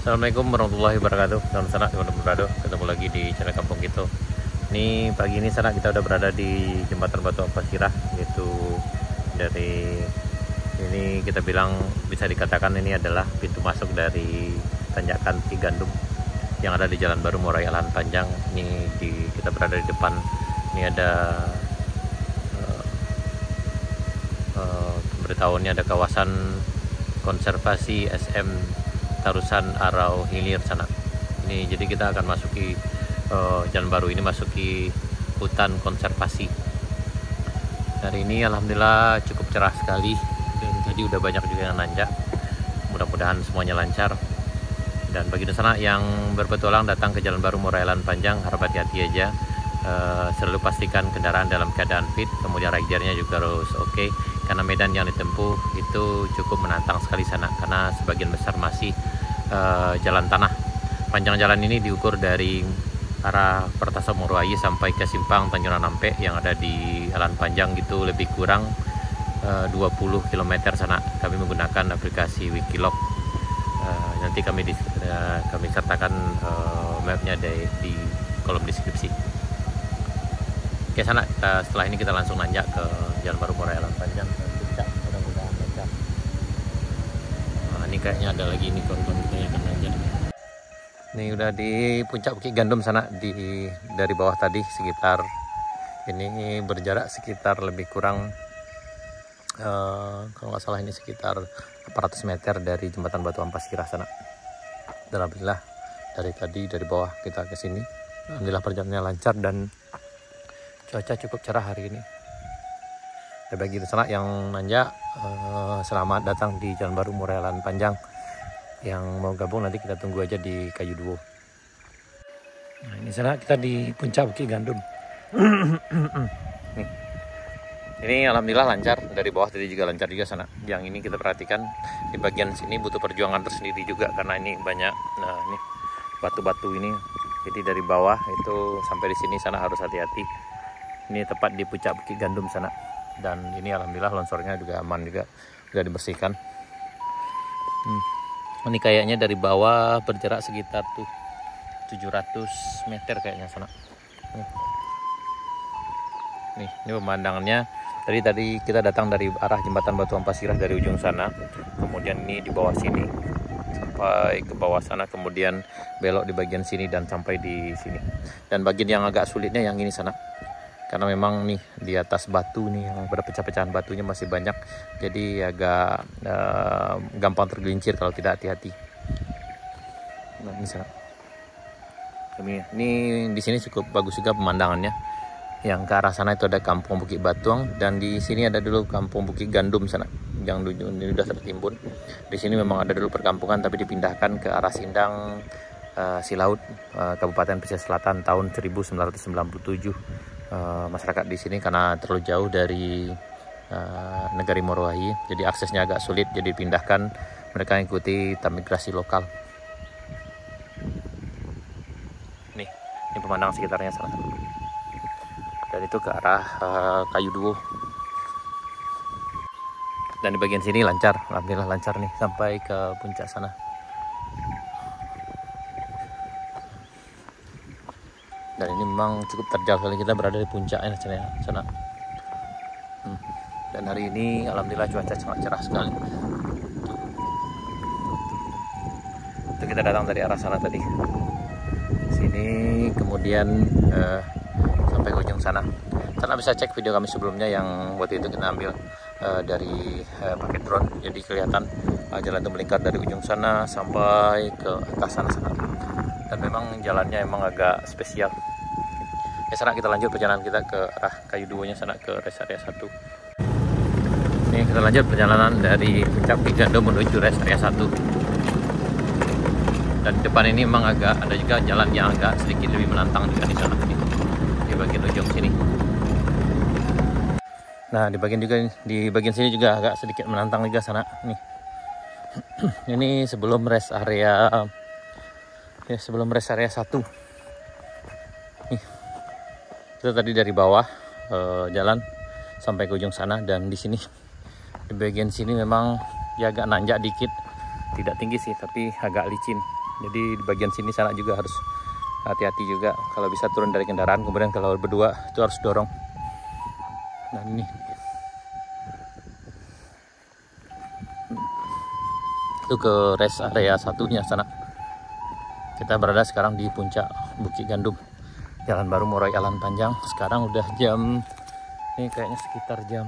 Assalamualaikum warahmatullahi wabarakatuh. Salam sanak berado, ketemu lagi di channel Kampung Gitu. Ini pagi ini sanak kita udah berada di jembatan Batu Ampasirah, yaitu dari ini kita bilang bisa dikatakan ini adalah pintu masuk dari tanjakan Bukit Gandum yang ada di Jalan Baru Murai Alan Panjang. Kita berada di depan. Ini ada pemberitahuannya, ada kawasan konservasi SM Tarusan Arau Hilir sana. Ini jadi kita akan masuki Jalan Baru ini, masuki hutan konservasi. Hari ini alhamdulillah cukup cerah sekali, dan tadi udah banyak juga yang nanjak. Mudah-mudahan semuanya lancar. Dan bagi sana yang berpetualang datang ke Jalan Baru Murai Alan Panjang, harap hati-hati aja. Selalu pastikan kendaraan dalam keadaan fit, kemudian ridernya juga harus oke, karena medan yang ditempuh itu cukup menantang sekali sana, karena sebagian besar masih jalan tanah. Panjang jalan ini diukur dari arah Pertasa Morowali sampai ke simpang Tanjung Nampe yang ada di Alan Panjang, gitu lebih kurang 20 km sana. Kami menggunakan aplikasi Wikiloc. Nanti kami sertakan mapnya di kolom deskripsi. Oke sana, setelah ini kita langsung nanjak ke Jalan Baru Murai Alan Panjang. Mudah-mudahan lancar. Nah, ini kayaknya ada lagi nih korban kita yang akan nanjak. Ini udah di puncak Bukit Gandum sana, dari bawah tadi sekitar ini berjarak sekitar lebih kurang kalau nggak salah ini sekitar 400 meter dari jembatan Batu Ampasirah sana. Dan alhamdulillah dari tadi dari bawah kita ke sini, alhamdulillah perjalanannya lancar dan cuaca cukup cerah hari ini. Dan bagi sana yang nanjak, selamat datang di Jalan Baru Murai Alan Panjang. Yang mau gabung nanti kita tunggu aja di Kayu Duo. Nah, ini sana kita di puncak Bukit Gandum. Nih. Ini alhamdulillah lancar, dari bawah tadi juga lancar juga sana. Yang ini kita perhatikan di bagian sini butuh perjuangan tersendiri juga, karena ini banyak ini batu-batu ini. Jadi dari bawah itu sampai di sini sana harus hati-hati. Ini tepat di puncak Bukit Gandum sana. Dan ini alhamdulillah longsornya juga aman juga, sudah dibersihkan. Ini kayaknya dari bawah berjarak sekitar 700 meter kayaknya sana. Nih, ini pemandangannya. Tadi kita datang dari arah jembatan Batu Ampasirah dari ujung sana. Kemudian ini di bawah sini sampai ke bawah sana, kemudian belok di bagian sini dan sampai di sini. Dan bagian yang agak sulitnya yang ini sana. Karena memang nih di atas batu nih yang pecah-pecahan batunya masih banyak, jadi agak gampang tergelincir kalau tidak hati-hati. Nah, ini sana. Ini di sini cukup bagus juga pemandangannya. Yang ke arah sana itu ada Kampung Bukit Batuang, dan di sini ada dulu Kampung Bukit Gandum sana yang ini sudah tertimbun. Di sini memang ada dulu perkampungan, tapi dipindahkan ke arah Sindang Silaut, Kabupaten Pesisir Selatan tahun 1997. Masyarakat di sini karena terlalu jauh dari negari Morowali, jadi aksesnya agak sulit, jadi dipindahkan, mereka ikuti migrasi lokal. Ini pemandangan sekitarnya sana. Dan itu ke arah Kayu Duo. Dan di bagian sini lancar, alhamdulillah lancar nih sampai ke puncak sana. Dan ini memang cukup terjal sekali, kita berada di puncaknya sana. Dan hari ini alhamdulillah cuaca sangat cerah sekali. Itu kita datang dari arah sana tadi. Sini kemudian sampai ke ujung sana. Karena bisa cek video kami sebelumnya yang waktu itu kita ambil dari pakai drone, jadi kelihatan jalan itu melingkar dari ujung sana sampai ke atas sana. Dan memang jalannya emang agak spesial. Ya sana kita lanjut perjalanan kita ke arah Kayu Duonya sana, ke rest area 1. Ini kita lanjut perjalanan dari puncak Bukit Gandum menuju rest area 1. Dan di depan ini memang ada juga jalan yang agak sedikit lebih menantang juga di sana, di bagian ujung sini. Nah, di bagian sini juga agak sedikit menantang juga sana nih. Ini sebelum rest area 1. Nih. Itu tadi dari bawah jalan sampai ke ujung sana, dan di sini di bagian sini memang ya agak nanjak dikit, tidak tinggi sih tapi agak licin. Jadi di bagian sini sana juga harus hati-hati juga. Kalau bisa turun dari kendaraan, kemudian kalau berdua itu harus dorong. Nah ini itu ke rest area satunya sana. Kita berada sekarang di puncak Bukit Gandum, Jalan Baru Murai Alan Panjang. Sekarang udah jam, ini kayaknya sekitar jam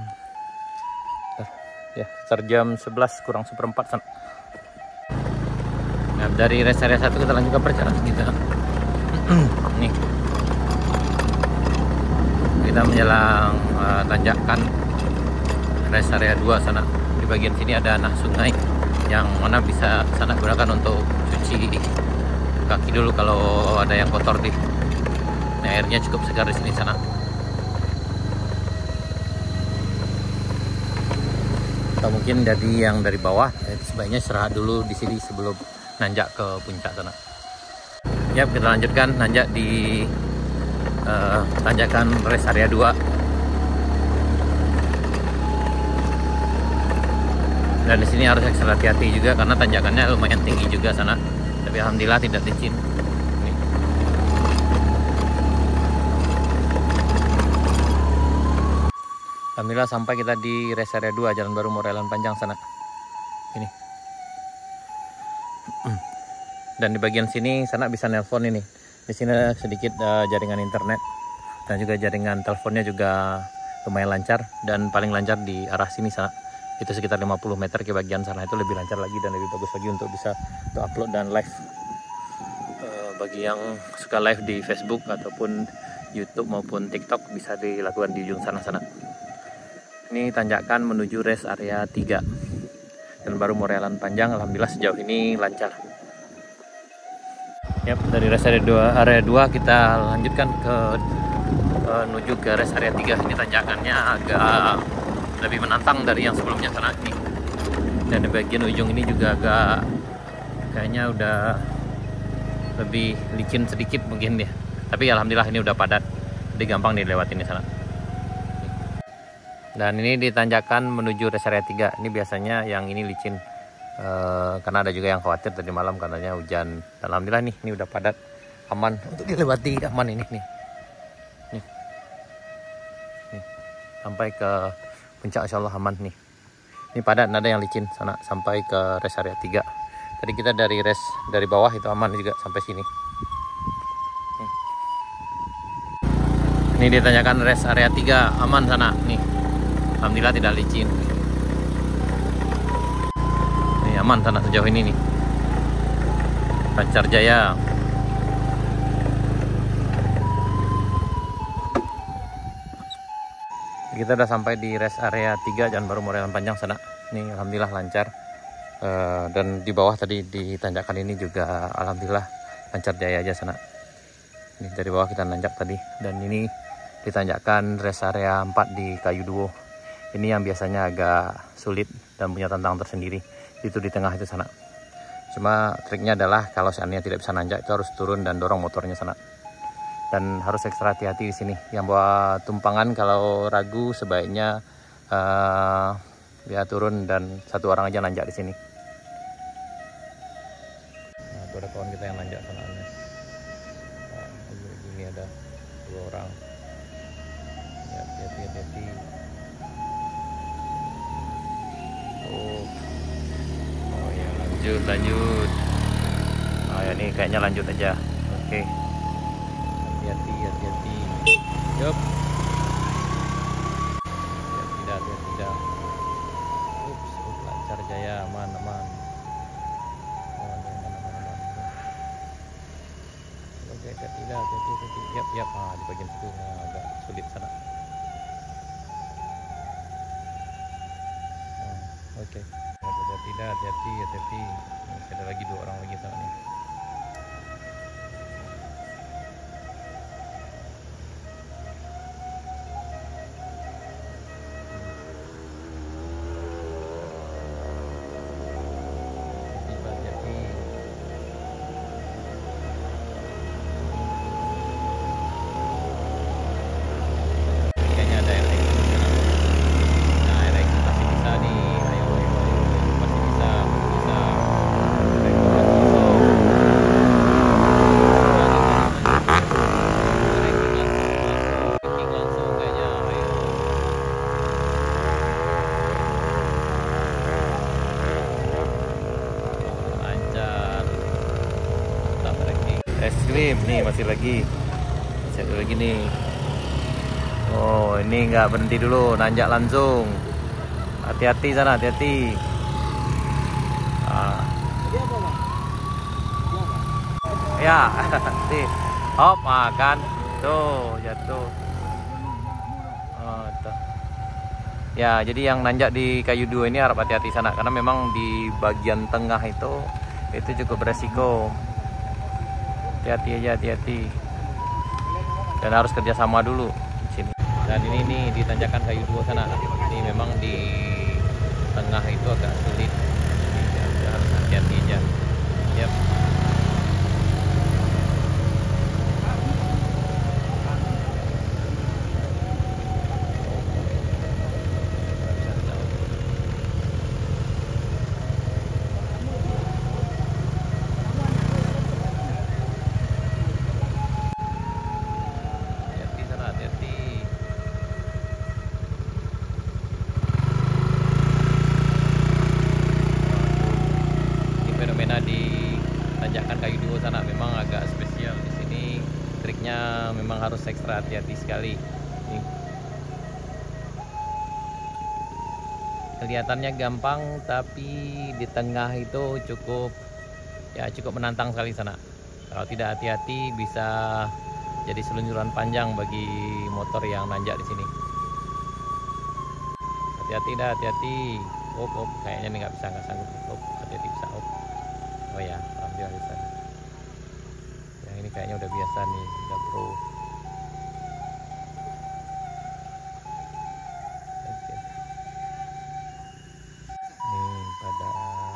sekitar jam 11 kurang seperempat sana. Nah, dari rest area 1 kita lanjutkan perjalanan kita. Nih kita menjelang tanjakan rest area 2 sana. Di bagian sini ada nah sungai yang mana bisa sana gunakan untuk cuci kaki dulu kalau ada yang kotor di. Nah, airnya cukup segar di sini sana. Atau mungkin dari yang dari bawah, sebaiknya istirahat dulu di sini sebelum nanjak ke puncak sana. Ya, kita lanjutkan nanjak di tanjakan rest area 2. Dan di sini harus ekstra hati-hati juga karena tanjakannya lumayan tinggi juga sana. Tapi alhamdulillah tidak licin. Alhamdulillah sampai kita di rest area 2 Jalan Baru Murai Alan Panjang sana. Ini. Dan di bagian sini sana bisa nelpon ini. Di sini sedikit jaringan internet dan juga jaringan teleponnya juga lumayan lancar dan paling lancar di arah sini sana. Itu sekitar 50 meter ke bagian sana itu lebih lancar lagi dan lebih bagus lagi untuk bisa upload dan live. Bagi yang suka live di Facebook ataupun YouTube maupun TikTok bisa dilakukan di ujung sana-sana. Ini tanjakan menuju rest area 3 dan baru Murai Alan Panjang. Alhamdulillah sejauh ini lancar. Yap, dari rest area 2 kita lanjutkan ke menuju ke rest area 3. Ini tanjakannya agak lebih menantang dari yang sebelumnya sana ini. Dan di bagian ujung ini juga agak kayaknya udah lebih licin sedikit mungkin ya. Tapi alhamdulillah ini udah padat. Jadi gampang dilewatin di sana. Dan ini di tanjakan menuju rest area 3. Ini biasanya yang ini licin karena ada juga yang khawatir tadi malam katanya hujan. Dan alhamdulillah nih, ini udah padat, aman untuk dilewati, aman ini nih. Nih. Sampai ke puncak insyaallah aman nih. Ini padat, ada yang licin sana sampai ke rest area 3. Tadi kita dari bawah itu aman juga sampai sini. Ini ditanyakan rest area 3 aman sana nih. Alhamdulillah tidak licin. Ini aman sana sejauh ini nih. Lancar jaya. Kita udah sampai di rest area 3 Jalan Baru Murai Alan Panjang sana. Ini alhamdulillah lancar. Dan di bawah tadi di tanjakan ini juga alhamdulillah lancar jaya aja sana. Ini dari bawah kita nanjak tadi. Dan ini ditanjakan rest area 4 di Kayu Duo. Ini yang biasanya agak sulit dan punya tantangan tersendiri. Itu di tengah itu sana. Cuma triknya adalah kalau seandainya tidak bisa nanjak itu harus turun dan dorong motornya sana. Dan harus ekstra hati-hati di sini. Yang bawa tumpangan kalau ragu sebaiknya dia turun dan satu orang aja nanjak di sini. Nah, itu ada kawan kita yang nanjak sana. Nah, ini ada 2 orang. Ya, hati-hati. Oh ya, lanjut. Oh ya, ini kayaknya lanjut aja. Oke. Hati-hati. Yup. Tidak. Ups, lancar jaya, aman. Aman. Oke, tidak. Yap. Di bagian situ agak sulit sana. Oke. Hati-hati. Masih ada lagi 2 orang lagi sana nih. Hati-hati. Kayaknya ada yang lain. Nah, yang lain masih bisa nih. Ayo. Masih bisa. Nih masih ada lagi nih. Oh, ini nggak berhenti dulu, nanjak langsung. Hati-hati sana, hati-hati. Ya, hati. Hop, makan. Tuh, jatuh. Oh, tuh. Ya, jadi yang nanjak di kayu dua ini harap hati-hati sana, karena memang di bagian tengah itu cukup beresiko. Hati-hati aja, hati-hati. Dan harus kerjasama dulu di sini. Dan ini nih di tanjakan kayu dua sana. Ini memang di tengah itu agak sulit. Jadi, harus hati-hati aja. Yap. Sana memang agak spesial di sini, triknya memang harus ekstra hati-hati sekali. Nih. Kelihatannya gampang, tapi di tengah itu cukup menantang sekali sana. Kalau tidak hati-hati bisa jadi seluncuran panjang bagi motor yang nanjak di sini. Hati-hati dah, hati-hati. Op, kayaknya nih nggak sanggup. Op, hati-hati bisa op. Oh ya, alhamdulillah bisa. Ini kayaknya udah biasa nih, udah pro. Nih pada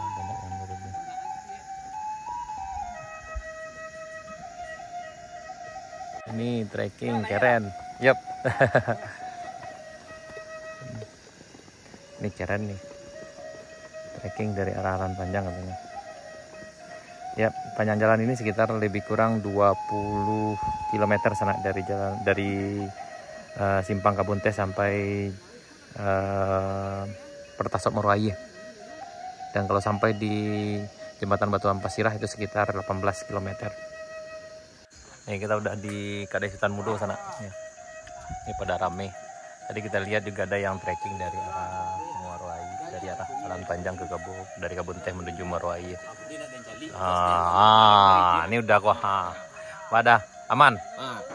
banyak yang nurut nih. Ini trekking keren. Yap. Ini keren nih. Trekking dari arah-arah panjang katanya. Ya, panjang jalan ini sekitar lebih kurang 20 km sana dari Simpang Kabunte sampai Pertasok Moroaie. Dan kalau sampai di Jembatan Batuan Pasirah itu sekitar 18 km. Nih kita udah di Kades Hutan Mudo sana. Ini pada rame. Tadi kita lihat juga ada yang trekking dari arah Moroaie, dari arah jalan panjang ke dari Kabunte menuju Moroaie. Ini udah kok. Wadah, aman.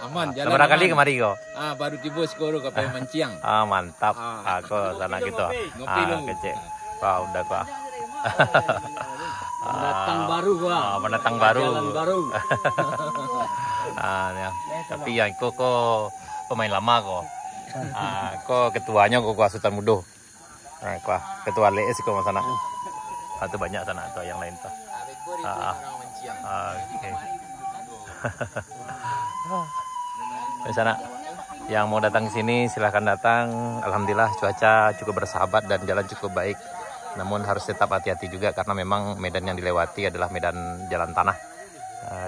Aman. Jalan berapa aman. Kali kemari kok? Baru tiba sekolah ke Manciang. Mantap. Aku sana gitu. Kecil. Wah, udah kok. Pendatang baru gua. Pendatang baru. Jalan baru. Ya. Tapi ya kok pemain lama kok. Kok ketuanya kok Sultan Mudo. Nah, kok ketua LES kok sana. Itu banyak sana atau yang lain tuh. Oke. Di sana yang mau datang ke sini silahkan datang. Alhamdulillah cuaca cukup bersahabat dan jalan cukup baik. Namun harus tetap hati-hati juga karena memang medan yang dilewati adalah medan jalan tanah.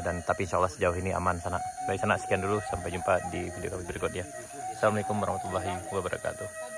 Tapi insya Allah sejauh ini aman sana. Baik sana, sekian dulu, sampai jumpa di video kami berikutnya. Assalamualaikum warahmatullahi wabarakatuh.